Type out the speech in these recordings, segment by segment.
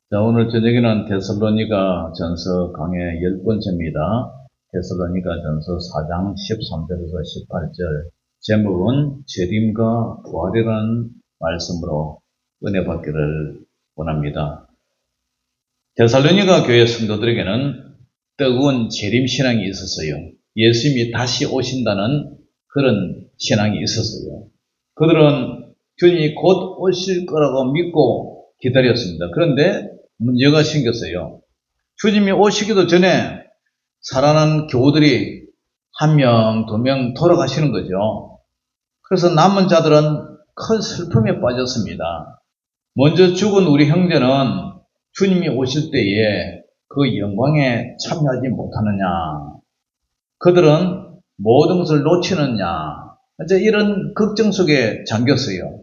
자, 오늘 저녁에는 데살로니가 전서 강의 10번째입니다. 데살로니가 전서 4장 13절에서 18절. 제목은 재림과 부활이라는 말씀으로 은혜 받기를 원합니다. 데살로니가 교회 성도들에게는 뜨거운 재림 신앙이 있었어요. 예수님이 다시 오신다는 그런 신앙이 있었어요. 그들은 주님이 곧 오실 거라고 믿고 기다렸습니다. 그런데 문제가 생겼어요. 주님이 오시기도 전에 살아난 교우들이 한 명, 두 명 돌아가시는 거죠. 그래서 남은 자들은 큰 슬픔에 빠졌습니다. 먼저 죽은 우리 형제는 주님이 오실 때에 그 영광에 참여하지 못하느냐, 그들은 모든 것을 놓치느냐, 이제 이런 걱정 속에 잠겼어요.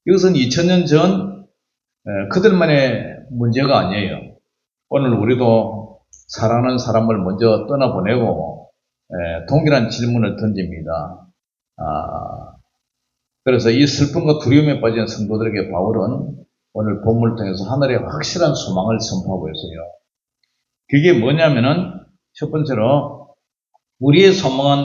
이것은 2000년 전 그들만의 문제가 아니에요. 오늘 우리도 사랑하는 사람을 먼저 떠나보내고 동일한 질문을 던집니다. 그래서 이 슬픔과 두려움에 빠진 성도들에게 바울은 오늘 본문을 통해서 하늘의 확실한 소망을 선포하고 있어요. 그게 뭐냐면은 첫 번째로 우리의 소망은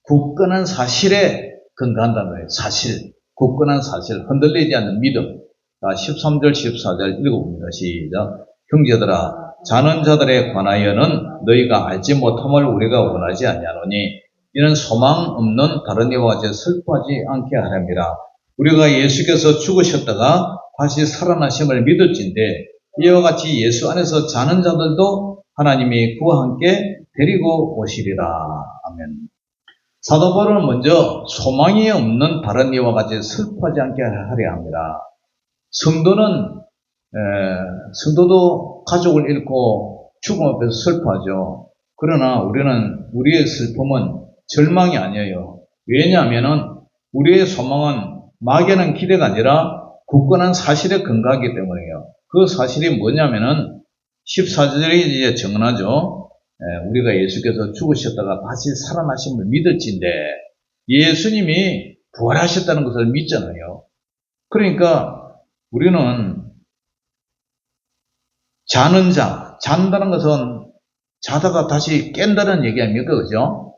굳건한 사실에 근거한다는 거예요. 사실, 굳건한 사실, 흔들리지 않는 믿음. 13절, 14절 읽어봅니다. 시작. 형제들아, 자는 자들에 관하여는 너희가 알지 못함을 우리가 원하지 아니하노니 이는 소망 없는 다른 이와 같이 슬퍼하지 않게 하렵니다. 우리가 예수께서 죽으셨다가 다시 살아나심을 믿을진데 이와 같이 예수 안에서 자는 자들도 하나님이 그와 함께 데리고 오시리라. 아멘. 사도 바울은 먼저 소망이 없는 다른 이와 같이 슬퍼하지 않게 하려 합니다. 성도도 가족을 잃고 죽음 앞에서 슬퍼하죠. 그러나 우리는 우리의 슬픔은 절망이 아니에요. 왜냐하면 우리의 소망은 막연한 기대가 아니라 굳건한 사실에 근거하기 때문이에요. 그 사실이 뭐냐면은 14절이 이제 정언하죠. 우리가 예수께서 죽으셨다가 다시 살아나심을 믿을진데 예수님이 부활하셨다는 것을 믿잖아요. 그러니까 우리는 자는 자, 잔다는 것은 자다가 다시 깬다는 얘기 아닙니까? 그죠?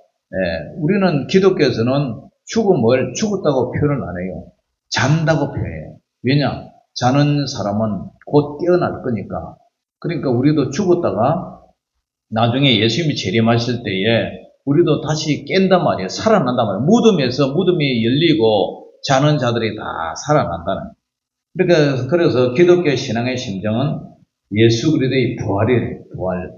우리는 기독교에서는 죽음을 죽었다고 표현을 안 해요. 잔다고 표현해요. 왜냐? 자는 사람은 곧 깨어날 거니까. 그러니까 우리도 죽었다가 나중에 예수님이 재림하실 때에 우리도 다시 깬단 말이에요. 살아난단 말이에요. 무덤이 열리고 자는 자들이 다 살아난다는. 그러니까 그래서 기독교 신앙의 심정은 예수 그리스도의 부활이에요. 부활.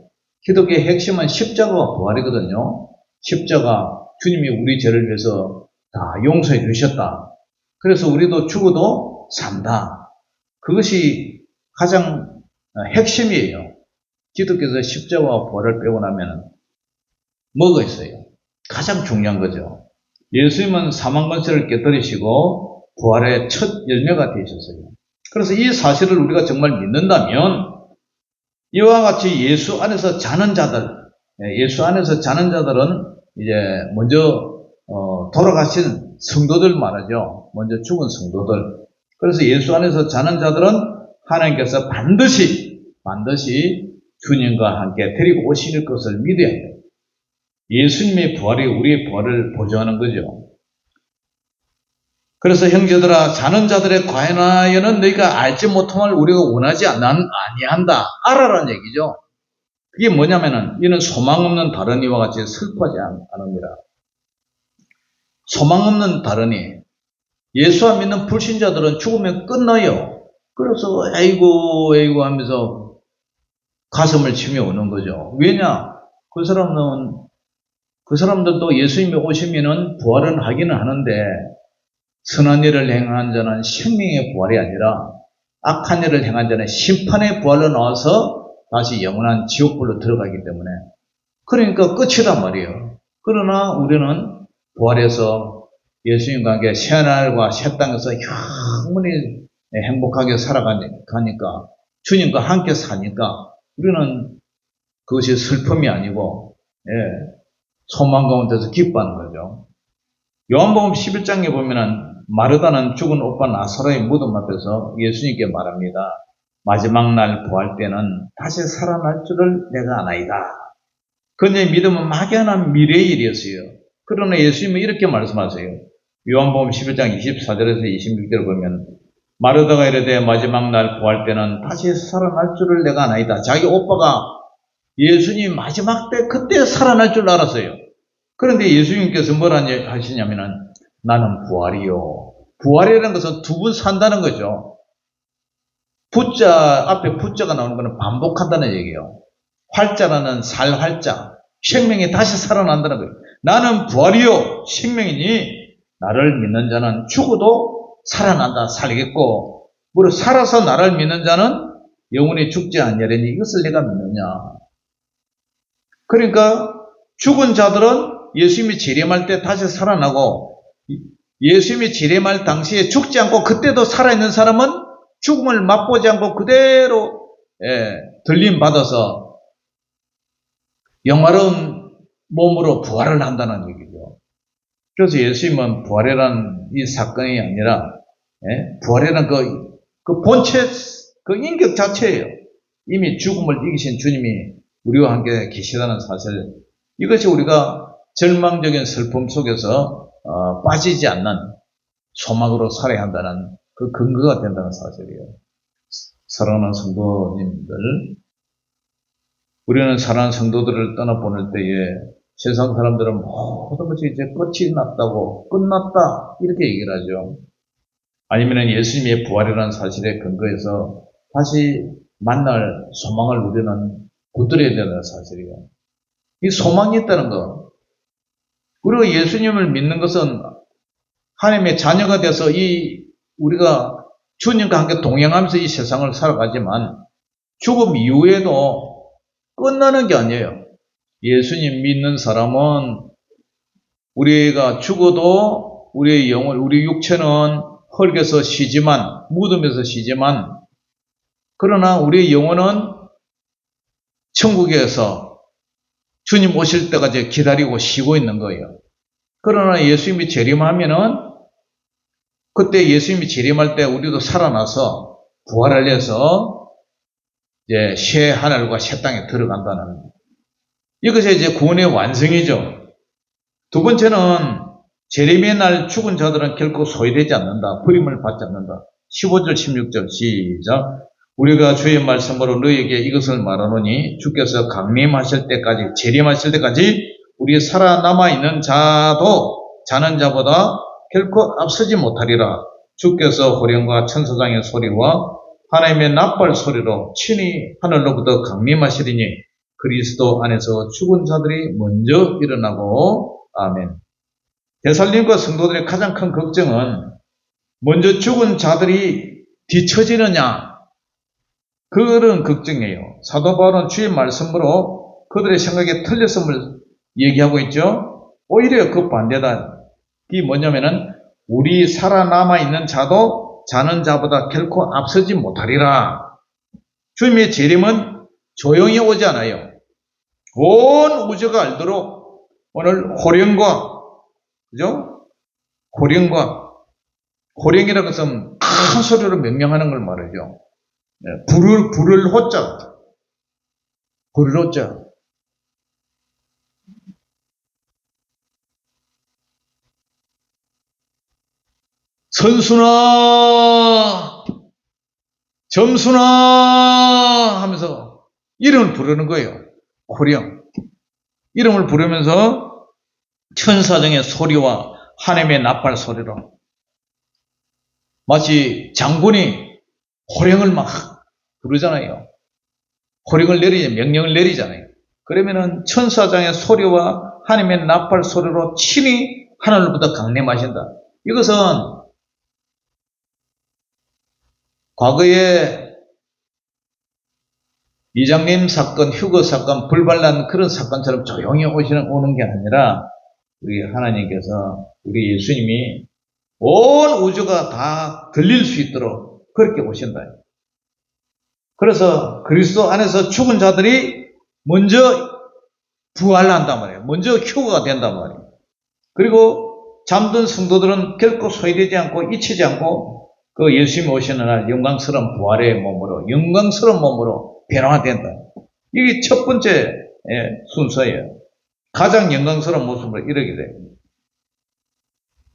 기독교의 핵심은 십자가와 부활이거든요. 십자가, 주님이 우리 죄를 위해서 다 용서해 주셨다. 그래서 우리도 죽어도 산다. 그것이 가장 핵심이에요. 기독교에서 십자가와 부활을 빼고 나면 뭐가 있어요? 가장 중요한 거죠. 예수님은 사망 권세를 깨뜨리시고 부활의 첫 열매가 되셨어요. 그래서 이 사실을 우리가 정말 믿는다면 이와 같이 예수 안에서 자는 자들은 이제 먼저 돌아가신 성도들 말하죠. 먼저 죽은 성도들. 그래서 예수 안에서 자는 자들은 하나님께서 반드시 주님과 함께 데리고 오실 것을 믿어야 해요. 예수님의 부활이 우리의 부활을 보증하는 거죠. 그래서 형제들아, 자는 자들의 관하여는 너희가 알지 못함을 우리가 원하지 아니한다. 알아라는 얘기죠. 그게 뭐냐면은 이는 소망 없는 다른 이와 같이 슬퍼하지 않습니다. 소망 없는 다른이, 예수 안 믿는 불신자들은 죽으면 끝나요. 그래서 아이고 하면서 가슴을 치며 우는 거죠. 왜냐? 그 사람들도 예수님이 오시면은 부활은 하기는 하는데 선한 일을 행한 자는 생명의 부활이 아니라 악한 일을 행한 자는 심판의 부활로 나와서 다시 영원한 지옥불로 들어가기 때문에, 그러니까 끝이란 말이에요. 그러나 우리는 부활해서 예수님과 함께 새하늘과 새 땅에서 영원히 행복하게 살아가니까, 주님과 함께 사니까 우리는 그것이 슬픔이 아니고 소망 가운데서 기뻐하는 거죠. 요한복음 11장에 보면은 마르다는 죽은 오빠 나사로의 무덤 앞에서 예수님께 말합니다. 마지막 날 부활 때는 다시 살아날 줄을 내가 아나이다. 그런데 믿음은 막연한 미래의 일이었어요. 그러나 예수님은 이렇게 말씀하세요. 요한복음 11장 24절에서 26절을 보면 마르다가 이르되 마지막 날 부활 때는 다시 살아날 줄을 내가 아나이다. 자기 오빠가 예수님 마지막 때 그때 살아날 줄 알았어요. 그런데 예수님께서 뭐라 하시냐면은 나는 부활이요. 부활이라는 것은 두 번 산다는 거죠. 부자 앞에 부자가 나오는 것은 반복한다는 얘기예요. 활자라는 살활자, 생명이 다시 살아난다는 거예요. 나는 부활이요 생명이니 나를 믿는 자는 죽어도 살아난다, 살겠고 무릇 살아서 나를 믿는 자는 영원히 죽지 아니하리니 이것을 내가 믿느냐. 그러니까 죽은 자들은 예수님이 재림할 때 다시 살아나고 예수님이 재림할 당시에 죽지 않고 그때도 살아있는 사람은 죽음을 맛보지 않고 그대로 들림 받아서 영화로운 몸으로 부활을 한다는 얘기죠. 그래서 예수님은 부활이라는 이 사건이 아니라 부활이라는 그 본체, 그 인격 자체예요. 이미 죽음을 이기신 주님이 우리와 함께 계시다는 사실, 이것이 우리가 절망적인 슬픔 속에서 빠지지 않는 소망으로 살아야 한다는 그 근거가 된다는 사실이에요. 사랑하는 성도님들, 우리는 사랑하는 성도들을 떠나보낼 때에 세상 사람들은 모든 것이 이제 끝이 났다고, 끝났다 이렇게 얘기를 하죠. 아니면 예수님의 부활이라는 사실에 근거해서 다시 만날 소망을 우리는 붙들어야 되는 사실이에요. 이 소망이 있다는 거. 그리고 예수님을 믿는 것은 하나님의 자녀가 돼서 우리가 주님과 함께 동행하면서 이 세상을 살아가지만 죽음 이후에도 끝나는 게 아니에요. 예수님 믿는 사람은 우리가 죽어도 우리의 영혼, 우리 육체는 흙에서 쉬지만, 무덤에서 쉬지만, 그러나 우리의 영혼은 천국에서 주님 오실 때까지 기다리고 쉬고 있는 거예요. 그러나 예수님이 재림하면은 그때 예수님이 재림할 때 우리도 살아나서 부활을 해서 이제 새 하늘과 새 땅에 들어간다는, 이것이 이제 구원의 완성이죠. 두 번째는 재림의 날 죽은 자들은 결코 소외되지 않는다. 버림을 받지 않는다. 15절 16절 시작. 우리가 주의 말씀으로 너희에게 이것을 말하노니 주께서 강림하실 때까지, 재림하실 때까지 우리 살아남아 있는 자는 자보다 결코 앞서지 못하리라. 주께서 호령과 천사장의 소리와 하나님의 나팔 소리로 친히 하늘로부터 강림하시리니 그리스도 안에서 죽은 자들이 먼저 일어나고. 아멘. 대살림과 성도들의 가장 큰 걱정은 먼저 죽은 자들이 뒤처지느냐, 그런 걱정이에요. 사도 바울은 주의 말씀으로 그들의 생각에 틀렸음을 얘기하고 있죠. 오히려 그 반대다. 이게 뭐냐면은 우리 살아남아 있는 자도 자는 자보다 결코 앞서지 못하리라. 주님의 재림은 조용히 오지 않아요. 온 우주가 알도록 오늘 호령과, 그죠? 호령이라는 것은 큰 소리로 명령하는 걸 말하죠. 불을 호자. 선수나, 점수나 하면서 이름을 부르는 거예요. 호령. 이름을 부르면서 천사장의 소리와 하나님의 나팔 소리로, 마치 장군이 호령을 막 부르잖아요. 호령을 명령을 내리잖아요. 그러면은 천사장의 소리와 하나님의 나팔 소리로 친히 하늘로부터 강림하신다. 이것은 과거에 이장님 사건, 휴거 사건, 불발난 그런 사건처럼 조용히 오는 게 아니라 우리 하나님께서, 우리 예수님이 온 우주가 다 들릴 수 있도록 그렇게 오신다. 그래서 그리스도 안에서 죽은 자들이 먼저 부활한단 말이에요. 먼저 휴거가 된단 말이에요. 그리고 잠든 성도들은 결코 소외되지 않고 잊히지 않고 그 예수님 오시는 날 영광스러운 부활의 몸으로, 영광스러운 몸으로 변화된다. 이게 첫 번째 순서예요. 가장 영광스러운 모습으로 이르게 돼요.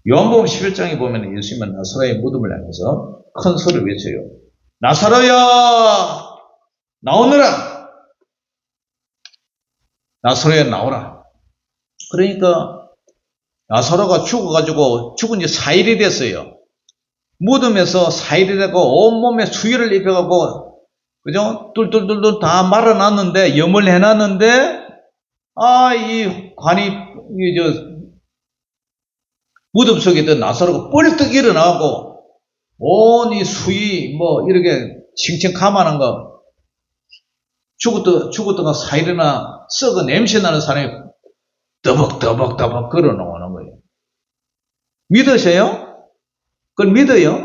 요한복음 11장에 보면 예수님은 나사로의 무덤을 향해서 큰 소리를 외쳐요. 나사로야! 나오너라! 나사로야 나오라. 그러니까 나사로가 죽어가지고 죽은 지 4일이 됐어요. 무덤에서 4일이 되고 온몸에 수혈을 입혀가고, 그죠? 뚫뚫뚫뚫 다 말아놨는데, 염을 해놨는데, 이 관이, 무덤 속에 있던 나사로가 뻘떡 일어나고, 온 이 수위, 이렇게 칭칭 감아난 거, 죽었다가 4일이나 썩어 냄새 나는 사람이 더벅더벅 걸어 놓는 거예요. 믿으세요? 그걸 믿어요?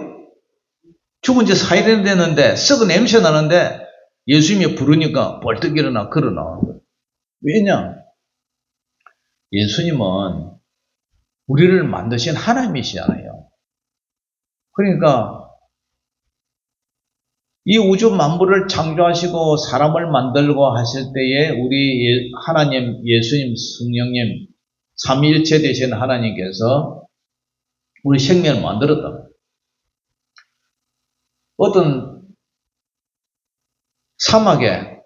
죽은 지 4일이나 됐는데 썩은 냄새 나는데 예수님이 부르니까 벌떡 일어나 걸어 나오는 거예요. 왜냐? 예수님은 우리를 만드신 하나님이시잖아요. 그러니까 이 우주 만물을 창조하시고 사람을 만들고 하실 때에 우리 하나님, 예수님, 성령님, 삼위일체 되신 하나님께서 우리 생명을 만들었다. 어떤 사막에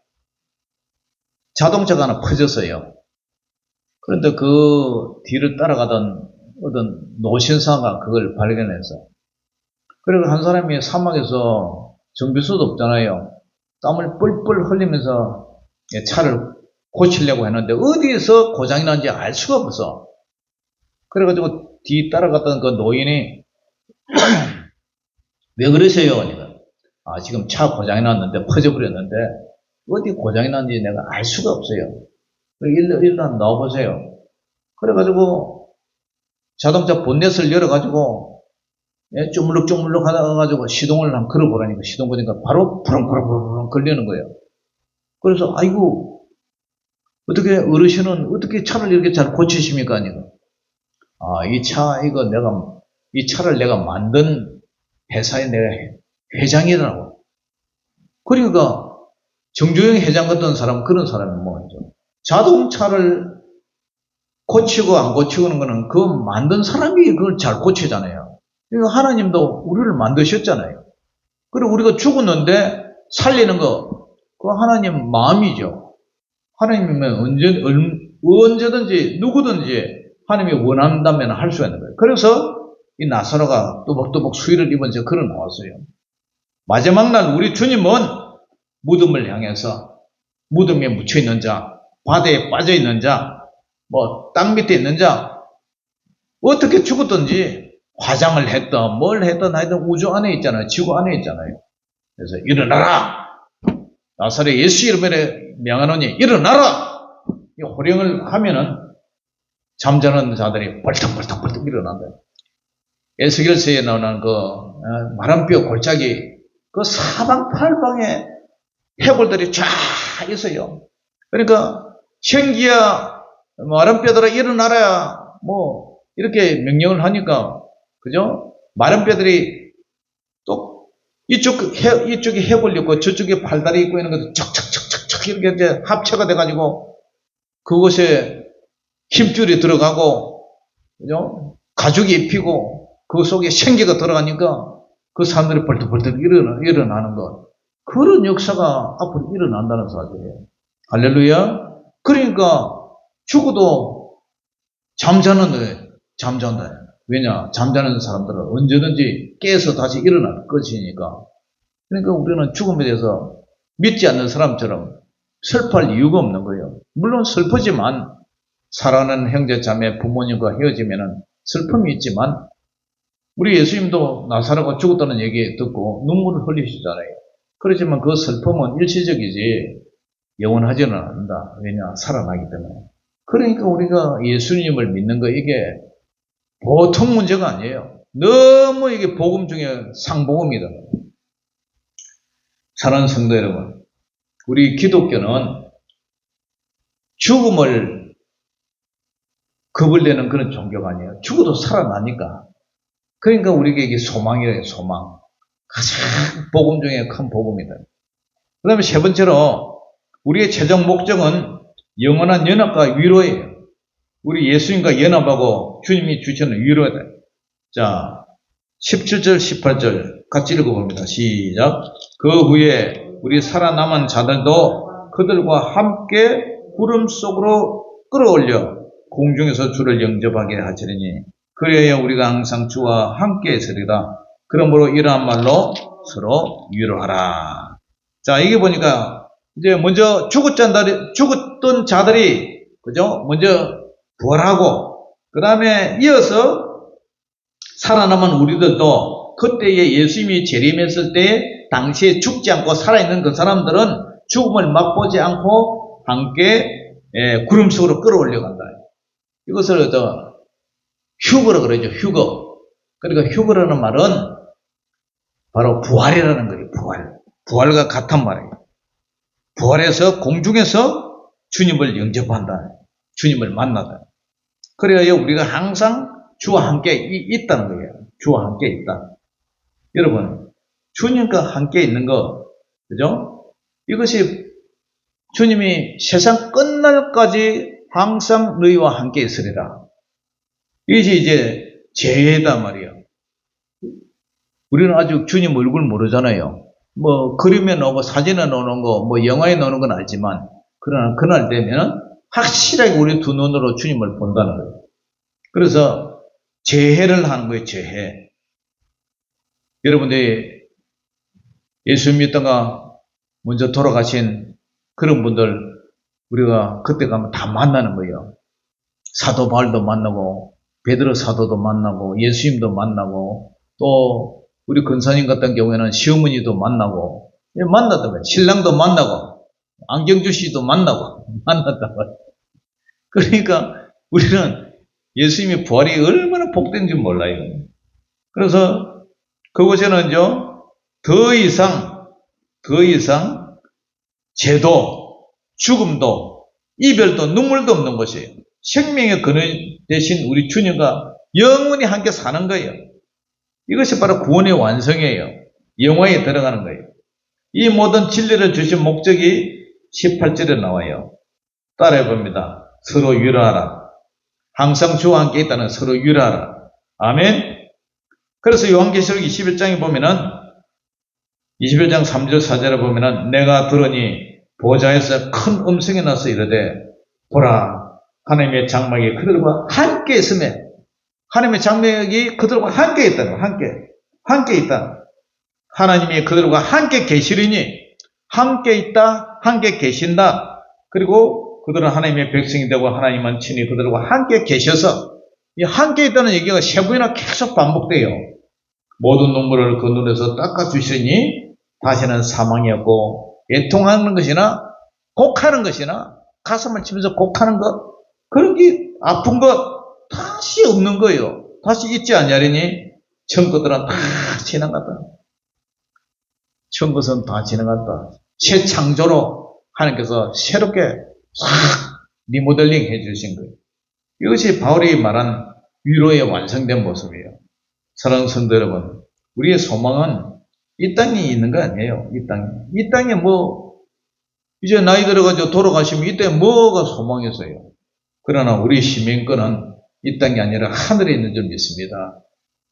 자동차가 하나 퍼졌어요. 그런데 그 뒤를 따라가던 어떤 노신사가 그걸 발견해서, 그리고 한 사람이 사막에서 정비소도 없잖아요. 땀을 뻘뻘 흘리면서 차를 고치려고 했는데 어디에서 고장이 난지 알 수가 없어. 그래가지고 뒤 따라갔던 그 노인이 왜 그러세요? 그러니까 지금 차 고장이 났는데 퍼져버렸는데 어디 고장이 났는지 내가 알 수가 없어요. 일단 나와보세요. 그래가지고 자동차 본넷을 열어가지고 쪼물럭쪼물럭 하다가지고 시동을 한번 걸어보라니까 시동 거니까 바로 부렁부렁 걸리는 거예요. 그래서 아이고 어떻게 어르신은 어떻게 차를 이렇게 잘 고치십니까? 하니까 이 차를 내가 만든 회사에 내가 회장이라고. 그러니까 정주영 회장 같은 사람, 그런 사람이 뭐죠? 자동차를 고치고 안 고치고는 거는 그 만든 사람이 그걸 잘 고치잖아요. 그러니까 하나님도 우리를 만드셨잖아요. 그리고 우리가 죽었는데 살리는 거, 그 하나님 마음이죠. 하나님이면 언제든지 누구든지 하나님이 원한다면 할 수 있는 거예요. 그래서 이 나사로가 또박또박 수위를 입으면서 걸어 나왔어요. 마지막 날 우리 주님은 무덤을 향해서 무덤에 묻혀 있는 자, 바다에 빠져 있는 자, 땅 밑에 있는 자, 어떻게 죽었든지 화장을 했던 뭘 했던 하여튼 우주 안에 있잖아요. 지구 안에 있잖아요. 그래서 일어나라! 나사렛 예수 이름에 명하노니 일어나라! 이 호령을 하면은 잠자는 자들이 벌떡벌떡 일어난다. 에스겔서에 나오는 그 마름뼈 골짜기 그 사방팔방에 해골들이 쫙 있어요. 그러니까 생기야 마름뼈들아 일어나라 이렇게 명령을 하니까 그죠? 마름뼈들이 또 이쪽에 해골 있고 저쪽에 팔다리 있고 있는 것도 척척척척 이렇게 이제 합체가 돼가지고 그것에 힘줄이 들어가고 그죠? 가죽이 입히고 그 속에 생기가 들어가니까 그 사람들이 벌떡벌떡 일어나는 것. 그런 역사가 앞으로 일어난다는 사실이에요. 할렐루야. 그러니까 죽어도 잠잔다. 왜냐? 잠자는 사람들은 언제든지 깨서 다시 일어날 것이니까. 그러니까 우리는 죽음에 대해서 믿지 않는 사람처럼 슬퍼할 이유가 없는 거예요. 물론 슬프지만 사랑하는 형제 자매 부모님과 헤어지면은 슬픔이 있지만 우리 예수님도 나사로가 죽었다는 얘기 듣고 눈물을 흘리시잖아요. 그렇지만 그 슬픔은 일시적이지 영원하지는 않는다. 왜냐? 살아나기 때문에. 그러니까 우리가 예수님을 믿는 거 이게 보통 문제가 아니에요. 너무 이게 복음 중에 상복음이다. 사랑하는 성도 여러분, 우리 기독교는 죽음을 겁을 내는 그런 종교가 아니에요. 죽어도 살아나니까. 그러니까 우리에게 이게 소망이에요, 소망. 가장 복음 중에 큰 복음이다. 그 다음에 세 번째로 우리의 최종 목적은 영원한 연합과 위로예요. 우리 예수님과 연합하고 주님이 주시는 위로다. 자, 17절, 18절 같이 읽어봅니다. 시작. 그 후에 우리 살아남은 자들도 그들과 함께 구름 속으로 끌어올려 공중에서 주를 영접하게 하시리니 그래야 우리가 항상 주와 함께 있으리라. 그러므로 이러한 말로 서로 위로하라. 자, 이게 보니까 이제 먼저 죽었던 자들이 그죠? 먼저 부활하고 그 다음에 이어서 살아남은 우리들도 그때에 예수님이 재림했을 때 당시에 죽지 않고 살아있는 그 사람들은 죽음을 맛보지 않고 함께 구름 속으로 끌어올려간다. 이것을 휴거라 그러죠. 휴거. 그러니까 휴거라는 말은 바로 부활이라는 거예요. 부활. 부활과 같은 말이에요. 부활해서 공중에서 주님을 영접한다. 주님을 만나다. 그래야 우리가 항상 주와 함께 있다는 거예요. 주와 함께 있다. 여러분, 주님과 함께 있는 거, 그죠? 이것이 주님이 세상 끝날까지 항상 너희와 함께 있으리라. 이것이 이제 제해다 말이에요. 우리는 아직 주님 얼굴 모르잖아요. 뭐 그림에 나오고 사진에 나오는 거, 뭐 영화에 나오는 건 알지만, 그러나 그날 되면 확실하게 우리 두 눈으로 주님을 본다는 거예요. 그래서 재해를 하는 거예요. 재해. 여러분들이 예수 믿다가 먼저 돌아가신 그런 분들 우리가 그때 가면 다 만나는 거예요. 사도 바울도 만나고 베드로 사도도 만나고 예수님도 만나고 또 우리 근사님 같은 경우에는 시어머니도 만나고 만났단 말이에요. 신랑도 만나고 안경주 씨도 만나고 만났단 말이에요. 그러니까 우리는 예수님의 부활이 얼마나 복된지 몰라요. 그래서 그곳에는요 더 이상 죄도 죽음도 이별도 눈물도 없는 곳이에요. 생명의 근원 대신 우리 주님과 영원히 함께 사는 거예요. 이것이 바로 구원의 완성이에요. 영화에 들어가는 거예요. 이 모든 진리를 주신 목적이 18절에 나와요. 따라해봅니다. 서로 위로하라. 항상 주와 함께 있다는 서로 위로하라. 아멘. 그래서 요한계시록 21장에 보면은 21장 3절 4절에 보면은 내가 들으니 보좌에서 큰 음성이 나서 이르되 보라 하나님의 장막이 그들과 함께 있으며 하나님의 장막이 그들과 함께 있다는 함께 있다. 하나님이 그들과 함께 계시리니 함께 있다, 함께 계신다. 그리고 그들은 하나님의 백성이 되고 하나님은 친히 그들과 함께 계셔서 이 함께 있다는 얘기가 세 번이나 계속 반복돼요. 모든 눈물을 그 눈에서 닦아주시니 다시는 사망이 없고 애통하는 것이나 곡하는 것이나 가슴을 치면서 곡하는 것 그런 게 아픈 것 다시 없는 거예요. 다시 있지 않냐리니 천것들은 다 지나갔다. 천것은 다 지나갔다. 새 창조로 하나님께서 새롭게 싹 리모델링 해주신 거예요. 이것이 바울이 말한 위로의 완성된 모습이에요. 사랑하는 성도 여러분, 우리의 소망은 이 땅에 있는 거 아니에요. 이 땅에 뭐 이제 나이 들어가지고 돌아가시면 이때 뭐가 소망이 있어요. 그러나 우리 시민권은 이 땅이 아니라 하늘에 있는 줄 믿습니다.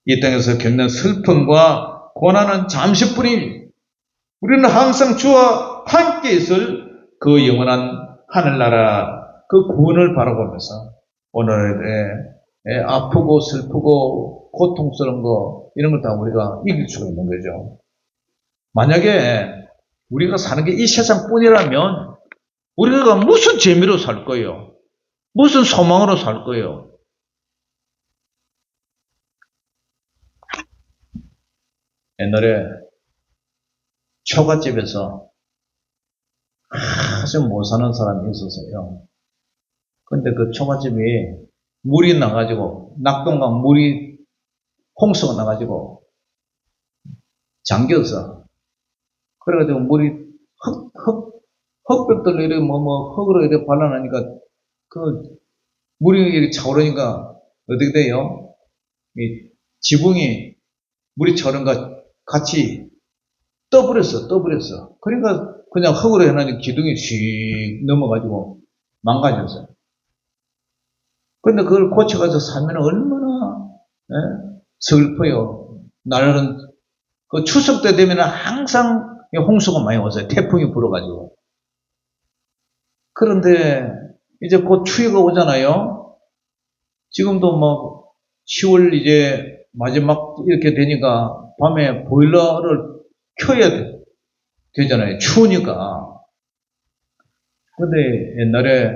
이 땅에서 겪는 슬픔과 고난은 잠시뿐이니 우리는 항상 주와 함께 있을 그 영원한 하늘나라 그 구원을 바라보면서 오늘의 아프고 슬프고 고통스러운 거 이런 걸 다 우리가 이길 수가 있는 거죠. 만약에 우리가 사는 게 이 세상뿐이라면 우리가 무슨 재미로 살 거예요? 무슨 소망으로 살 거예요? 옛날에 초가집에서 아주 못 사는 사람이 있었어요. 근데 그 초가집이 물이 나가지고 낙동강 물이 홍수가 나가지고 잠겼어. 그래가지고 물이 흙벽들로 이렇게 흙으로 이렇게 발라놓으니까 그 물이 이렇게 차오르니까 어떻게 돼요? 이 지붕이 물이 차오르니까 같이 떠버렸어. 그러니까 그냥 흙으로 해놓은 기둥이 휙 넘어가지고 망가졌어요. 근데 그걸 고쳐가지고 살면 얼마나 슬퍼요. 나는 그 추석 때 되면 항상 홍수가 많이 왔어요. 태풍이 불어가지고. 그런데 이제 곧 추위가 오잖아요. 지금도 뭐 10월 이제 마지막 이렇게 되니까 밤에 보일러를 켜야 되잖아요. 추우니까. 근데 옛날에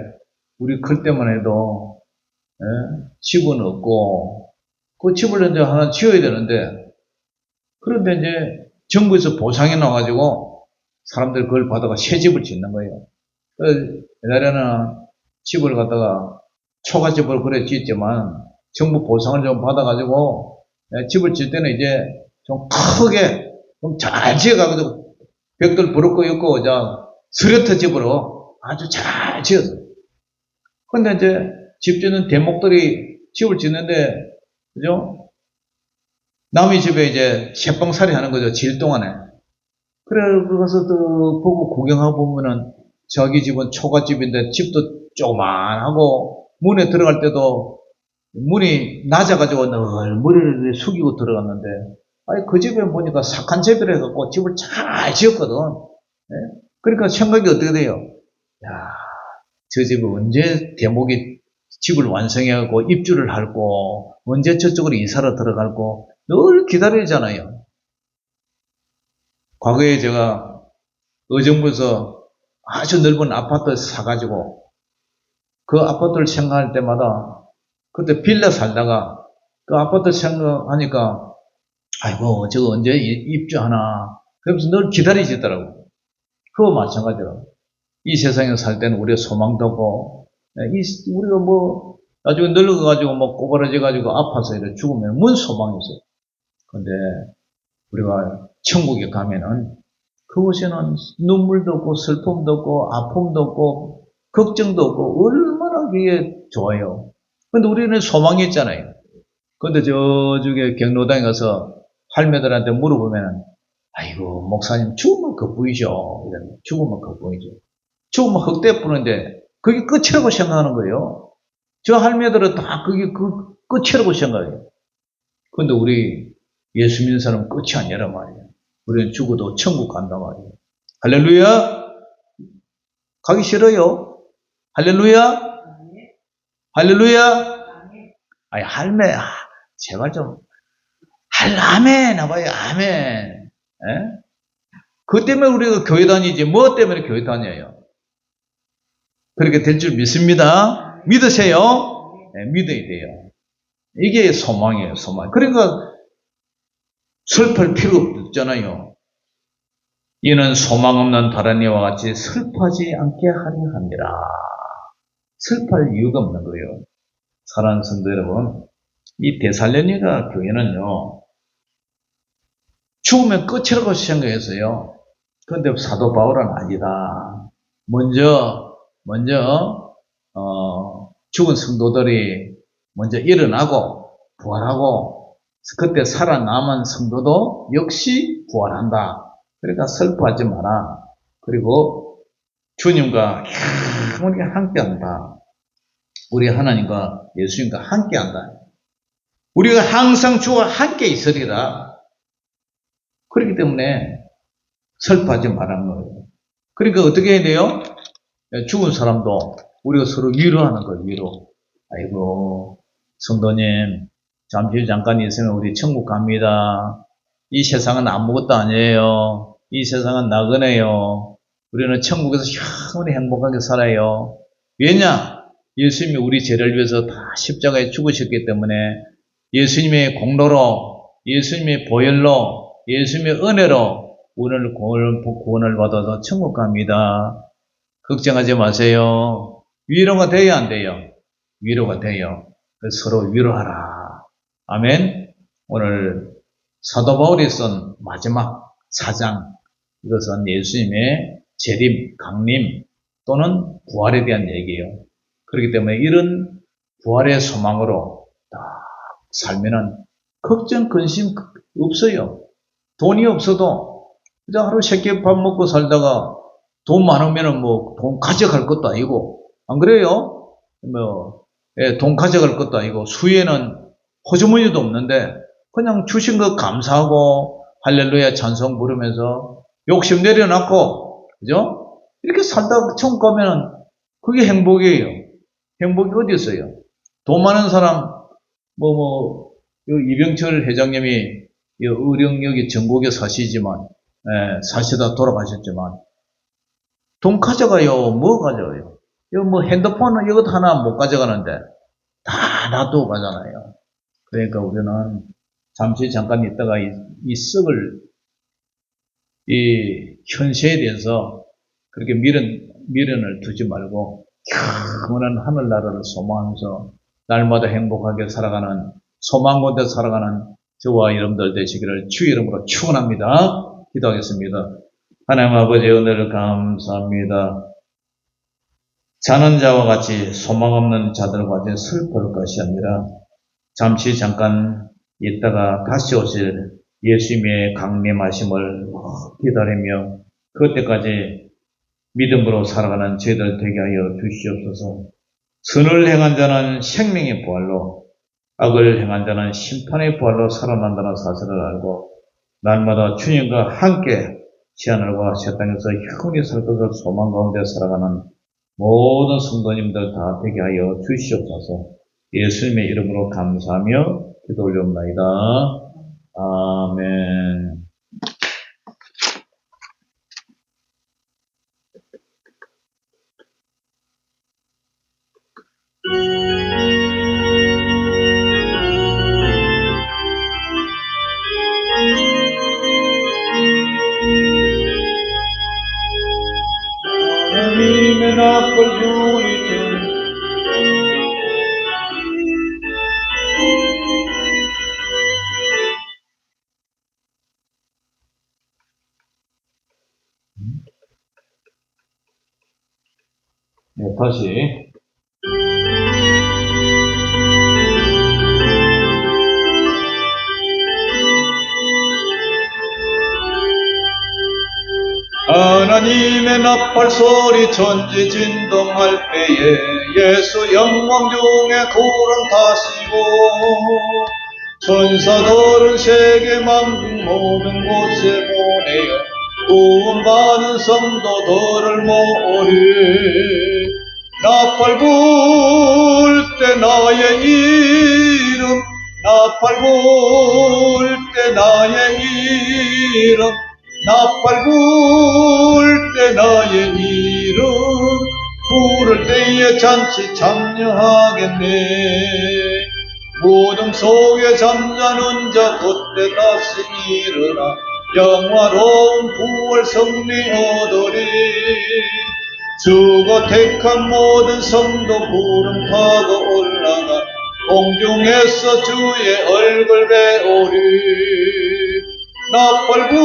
우리 클 때만 해도 집은 없고 그 집을 이제 하나 지어야 되는데 그런데 이제 정부에서 보상이 나와가지고 사람들 그걸 받아가 새 집을 짓는 거예요. 옛날에는 집을 갖다가 초가집을 그래 짓지만 정부 보상을 좀 받아가지고 집을 짓 때는 이제 좀 크게 좀 잘 지어가지고 벽돌 부럽고 있고 스레터 집으로 아주 잘 지었어요. 근데 이제 집 짓는 대목들이 집을 짓는데 그죠? 남의 집에 이제 새빵살이 하는 거죠. 질 동안에. 그래 가서 또 보고 구경하고 보면은 자기 집은 초가집인데 집도 조그만하고 문에 들어갈 때도 문이 낮아가지고 늘 머리를 숙이고 들어갔는데 아니 그 집에 보니까 sak한 재배를 해갖고 집을 잘 지었거든. 예? 그러니까 생각이 어떻게 돼요? 야, 저 집은 언제 대목이 집을 완성해갖고 입주를 할고 언제 저쪽으로 이사를 들어갈고 늘 기다리잖아요. 과거에 제가 의정부에서 아주 넓은 아파트 사가지고 그 아파트를 생각할 때마다 그때 빌라 살다가 그 아파트 생각하니까 아이고 저거 언제 입주하나 그러면서 늘 기다리시더라고. 그거 마찬가지로 이 세상에 살 때는 우리가 소망도 없고 우리가 뭐 나중에 늙어가지고 뭐 꼬부라져가지고 아파서 이렇게 죽으면 뭔 소망이 있어요. 근데 우리가 천국에 가면은 그곳에는 눈물도 없고 슬픔도 없고 아픔도 없고 걱정도 없고 얼마나 그게 좋아요. 근데 우리는 소망이 있잖아요. 근데 저쪽에 경로당에 가서 할매들한테 물어보면 아이고 목사님 죽으면 그뿐이죠. 이런 죽으면 그뿐이죠. 죽으면 흑대 뿌는데 그게 끝이라고 생각하는 거예요. 저 할매들은 다 그게 그 끝이라고 생각해요. 근데 우리 예수 믿는 사람은 끝이 아니란 말이에요. 우리는 죽어도 천국 간단 말이에요. 할렐루야? 가기 싫어요? 할렐루야? 할렐루야? 아니 할매 제발 좀 아멘 해봐요. 아멘. 에? 그 때문에 우리가 교회 다니지 뭐 때문에 교회 다녀요? 그렇게 될 줄 믿습니다. 믿으세요? 네, 믿어야 돼요. 이게 소망이에요. 소망. 그러니까 슬플 필요 없잖아요. 이는 소망 없는 다른 이와 같이 슬퍼하지 않게 하려 합니다. 슬퍼할 이유가 없는 거예요. 사랑하는 성도 여러분, 이 데살로니가 교회는요, 죽으면 끝이라고 생각했어요. 그런데 사도 바울은 아니다. 먼저 죽은 성도들이 먼저 일어나고 부활하고 그때 살아남은 성도도 역시 부활한다. 그러니까 슬퍼하지 마라. 그리고 주님과 우리가 함께한다. 우리 하나님과 예수님과 함께한다. 우리가 항상 주와 함께 있으리라. 그렇기 때문에 슬퍼하지 말라는 거예요. 그러니까 어떻게 해야 돼요? 죽은 사람도 우리가 서로 위로하는 거예요. 위로. 아이고 성도님 잠시 잠깐 있으면 우리 천국 갑니다. 이 세상은 아무것도 아니에요. 이 세상은 나그네요. 우리는 천국에서 영원히 행복하게 살아요. 왜냐? 예수님이 우리 죄를 위해서 다 십자가에 죽으셨기 때문에 예수님의 공로로, 예수님의 보혈로, 예수님의 은혜로 오늘 구원을 받아서 천국 갑니다. 걱정하지 마세요. 위로가 돼야 안 돼요? 위로가 돼요. 서로 위로하라. 아멘. 오늘 사도 바울이 쓴 마지막 사장, 이것은 예수님의 재림, 강림 또는 부활에 대한 얘기예요. 그렇기 때문에 이런 부활의 소망으로 딱 살면은 걱정, 근심 없어요. 돈이 없어도 그냥 하루 세끼 밥 먹고 살다가 돈 많으면은 뭐 돈 가져갈 것도 아니고, 안 그래요? 돈 가져갈 것도 아니고, 수위에는 호주머니도 없는데 그냥 주신 것 감사하고 할렐루야 찬송 부르면서 욕심 내려놨고, 그죠? 이렇게 살다가 천국 가면은 그게 행복이에요. 행복이 어디 있어요? 돈 많은 사람, 이병철 회장님이 의령역이 전국에 사시지만, 사시다 돌아가셨지만, 돈 가져가요? 뭐 가져가요? 핸드폰은 이것 하나 못 가져가는데, 다 놔두고 가잖아요. 그러니까 우리는 잠시 잠깐 있다가 이 썩을, 이 현세에 대해서 그렇게 미련을 두지 말고, 영원한 하늘나라를 소망하면서 날마다 행복하게 살아가는, 소망 가운데 살아가는 저와 여러분들 되시기를 주 이름으로 축원합니다. 기도하겠습니다. 하나님 아버지 은혜를 감사합니다. 자는 자와 같이 소망 없는 자들과 같이 슬플 것이 아니라 잠시 잠깐 있다가 다시 오실 예수님의 강림하심을 기다리며 그때까지 믿음으로 살아가는 저희들 되게 하여 주시옵소서. 선을 행한 자는 생명의 부활로, 악을 행한 자는 심판의 부활로 살아난다는 사실을 알고 날마다 주님과 함께 지하늘과 새 땅에서 영원히 살 것을 소망 가운데 살아가는 모든 성도님들 다 되게 하여 주시옵소서. 예수님의 이름으로 감사하며 기도 올려옵나이다. 아멘. 하나님의 낯을 주리죠. 네, 다시. 하나님의 나팔 소리 천지 진동할 때에 예수 영광 중에 구름 타시고 천사들은 세계 만국 모든 곳에 보내어 구원받은 성도들을 모으리. 나팔 불 때 나의 이름, 나팔 불 때 나의 이름, 나팔 불 때 나의 이름, 부를 때에 잔치 참여하겠네. 무덤 속에 잠자는 자 그때 다시 일어나 영화로운 부활 승리 얻으리. 주가 택한 모든 성도 구름 타고 올라가 공중에서 주의 얼굴 배우리. 나팔 불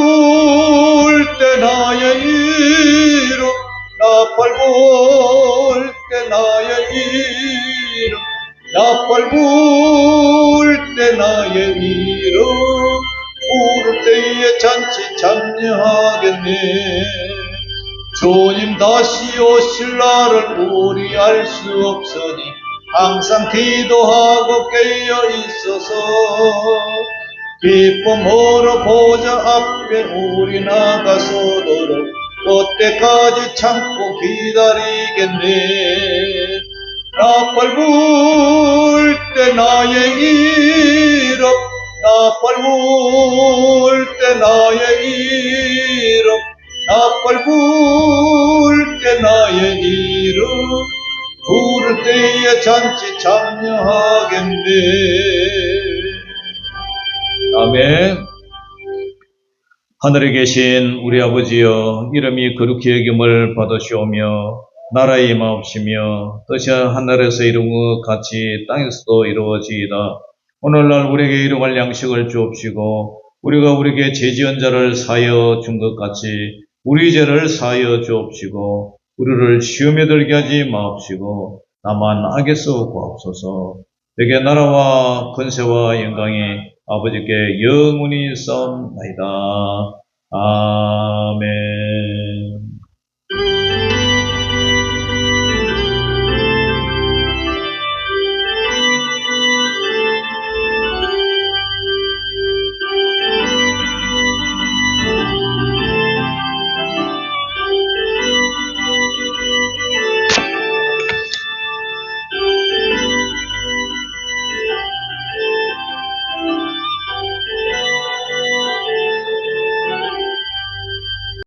때 나의 이름, 나팔 불 때 나의 이름, 나팔 불 때 나의 이름, 부를 때에 잔치 참여하겠네. 주님 다시 오실 날을 우리 알 수 없으니 항상 기도하고 깨어 있어서 기쁨으로 보좌 앞에 우리 나가서도록 그때까지 참고 기다리겠네. 나팔 불 때 나의 이름, 나팔 불 때 나의 이름, 나팔 불 때 나의 이름, 부를 때에 잔치 참여하겠네. 아멘. 하늘에 계신 우리 아버지여, 이름이 거룩히 여김을 받으시오며 나라의 임하옵시며 뜻이 하늘에서 이룬 것 같이 땅에서도 이루어지이다. 오늘날 우리에게 일용할 양식을 주옵시고 우리가 우리에게 죄지은 자를 사하여 준 것 같이 우리 죄를 사하여 주옵시고 우리를 시험에 들게 하지 마옵시고 다만 악에서 구하옵소서. 내게 나라와 권세와 영광이 아버지께 영원히 싸움나이다. 아멘.